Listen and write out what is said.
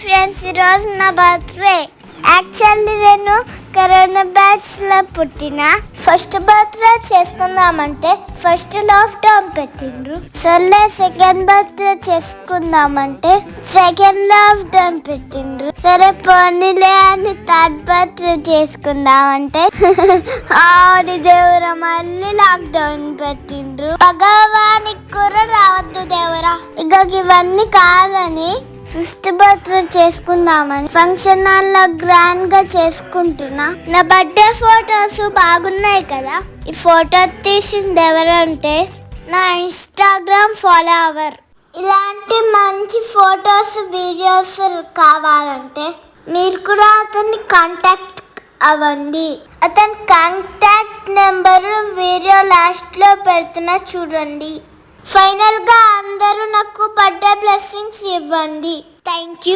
Friends, ఈరోజు నా birthday. Actually నేను కరోనా బ్యాచ్లో పుట్టిన. ఫస్ట్ బర్త్డే చేసుకుందామంటే ఫస్ట్ లాక్డౌన్ పెట్టిండ్రు. సర్లే సెకండ్ బర్త్డే చేసుకుందామంటే సెకండ్ లాక్డౌన్ పెట్టిండ్రు. సరే పోనీలే అని థర్డ్ బర్త్డే చేసుకుందామంటే ఆడి దేవురా మళ్ళీ లాక్డౌన్ పెట్టిండ్రు. భగవానికి కూడా రావద్దు దేవురా. ఇక ఇవన్నీ కాదని ఫిఫ్త్ బర్త్డే చేసుకుందామని ఫంక్షన్ హాల్లో గ్రాండ్ గా చేసుకుంటున్నా. నా బర్త్డే ఫొటోస్ బాగున్నాయి కదా. ఈ ఫోటో తీసింది ఎవరంటే నా ఇన్స్టాగ్రామ్ ఫాలోవర్. ఇలాంటి మంచి ఫొటోస్ వీడియోస్ కావాలంటే మీరు కూడా అతన్ని కాంటాక్ట్ అవ్వండి. అతని కాంటాక్ట్ నెంబర్ వీడియో లాస్ట్ లో పెడుతున్నా చూడండి. ఫైనల్ గా అందరూ నాకు బర్త్డే బ్లెస్సింగ్స్ ఇవ్వండి. Thank you.